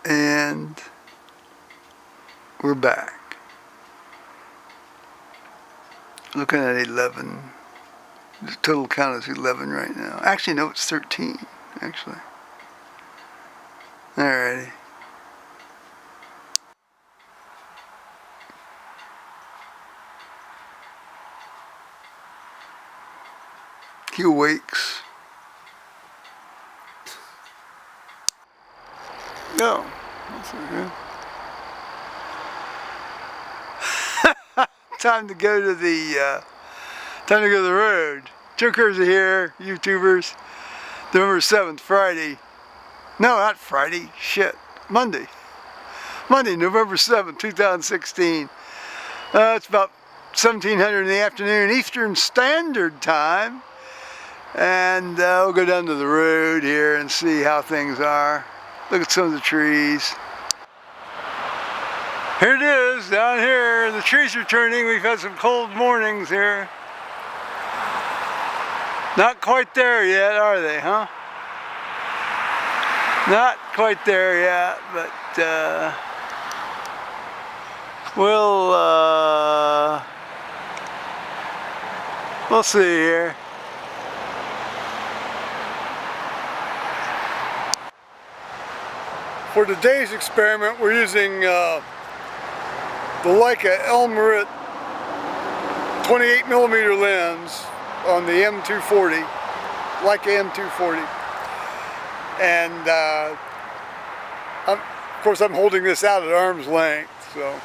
And we're back. Looking at 11. The total count is 11 right now. Actually, no, it's 13, actually. Alrighty. He awakes. No. That's okay. Time to go to the road. Joe Kersey here, YouTubers. November 7th, Friday. No, not Friday. Shit. Monday. Monday, November 7th, 2016. It's about 1700 in the afternoon, Eastern Standard Time. And we'll go down to the road here and see how things are. Look at some of the trees. Here it is, down here. The trees are turning. We've had some cold mornings here. Not quite there yet, are they, huh? Not quite there yet, but we'll see here. For today's experiment, we're using the Leica Elmarit 28mm lens on the M240, Leica M240, and of course I'm holding this out at arm's length, so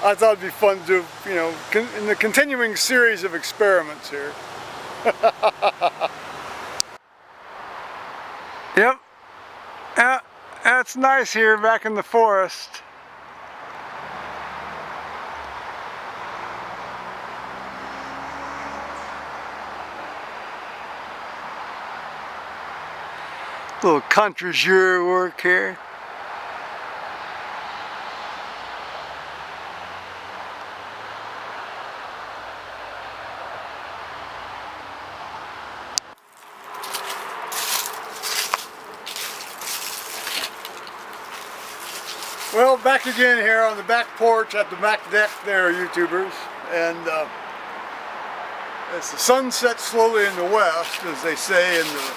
I thought it'd be fun to do, you know, in the continuing series of experiments here. Yep. Yeah, it's nice here back in the forest. A little contre-jour work here. Well, back again here on the back porch at the back deck there, YouTubers, and as the sun sets slowly in the west, as they say in the,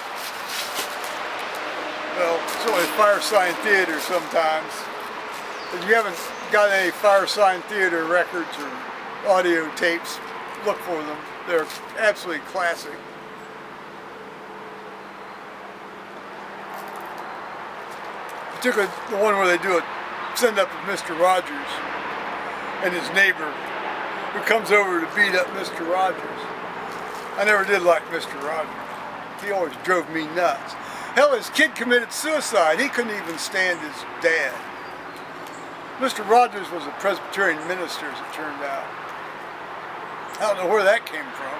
well, it's only Fire Sign Theater sometimes. If you haven't got any Fire Sign Theater records or audio tapes, look for them. They're absolutely classic. Particularly the one where they do a send up with Mr. Rogers and his neighbor who comes over to beat up Mr. Rogers. I never did like Mr. Rogers. He always drove me nuts. Hell, his kid committed suicide. He couldn't even stand his dad. Mr. Rogers was a Presbyterian minister, as it turned out. I don't know where that came from.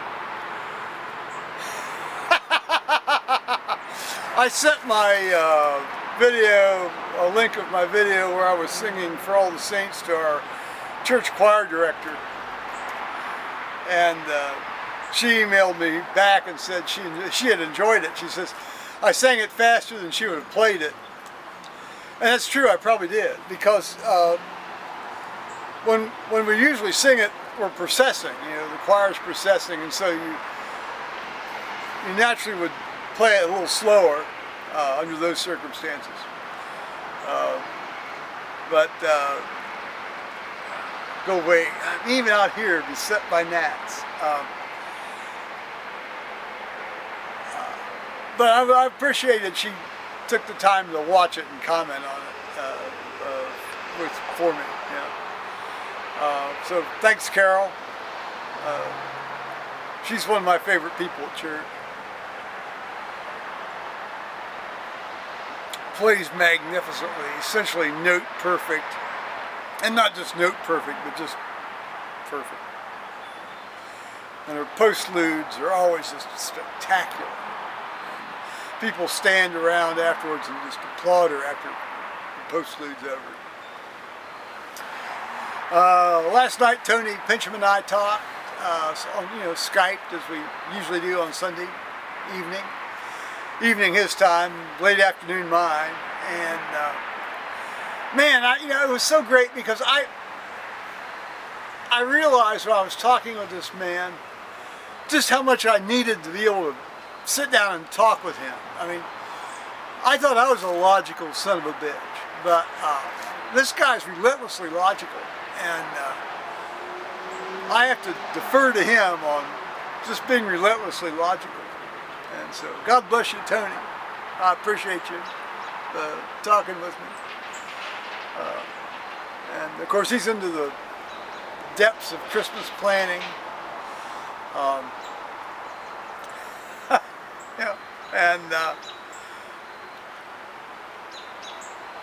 I sent my video, a link of my video where I was singing For All the Saints to our church choir director, and she emailed me back and said she had enjoyed it. She says, I sang it faster than she would have played it. And that's true, I probably did, because when we usually sing it, we're processing, you know, the choir's processing, and so you naturally would play it a little slower under those circumstances. Go away. Even out here, beset by gnats. But I appreciate that she took the time to watch it and comment on it for me. Yeah. So thanks, Carol. She's one of my favorite people at church. Plays magnificently, essentially note perfect, and not just note perfect, but just perfect. And her postludes are always just spectacular. People stand around afterwards and just applaud her after the postlude's over. Last night, Tony Pincham and I talked on, Skyped, as we usually do on Sunday evening his time, late afternoon mine, And man, it was so great because I realized when I was talking with this man just how much I needed to be able to sit down and talk with him. I mean, I thought I was a logical son of a bitch, but this guy's relentlessly logical, and I have to defer to him on just being relentlessly logical. And so, God bless you, Tony. I appreciate you talking with me. And of course, he's into the depths of Christmas planning. Yeah, and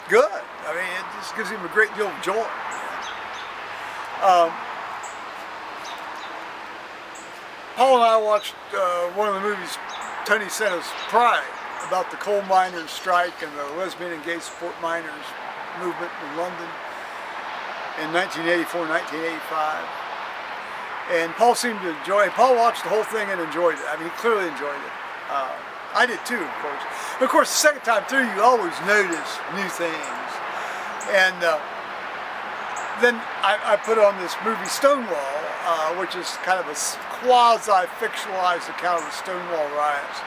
good. I mean, it just gives him a great deal of joy. Paul and I watched one of the movies Tony sent us, Pride, about the coal miners' strike and the lesbian and gay support miners movement in London in 1984, 1985. And Paul seemed to enjoy it. Paul watched the whole thing and enjoyed it. I mean, he clearly enjoyed it. I did too, of course. But of course, the second time through, you always notice new things. And then I put on this movie Stonewall, which is kind of a quasi-fictionalized account of the Stonewall riots.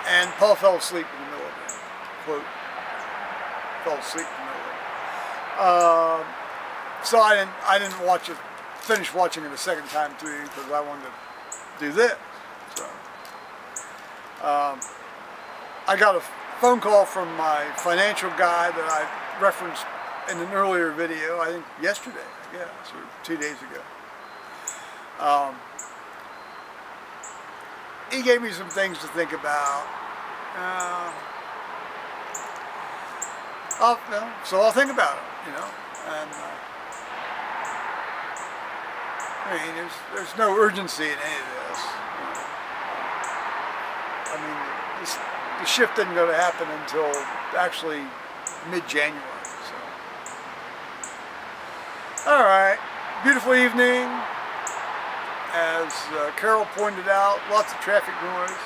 And Paul fell asleep in the middle of it. Quote, fell asleep in the middle of it. So I didn't watch it, finish watching it a second time through because I wanted to do this. So I got a phone call from my financial guy that I referenced in an earlier video, I think yesterday, I guess, or 2 days ago. He gave me some things to think about. So I'll think about it, And I mean, there's no urgency in any of this. I mean, the shift isn't going to happen until actually mid-January. So, all right, beautiful evening. As Carol pointed out, lots of traffic noise.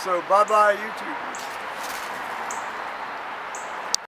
So bye-bye, YouTubers.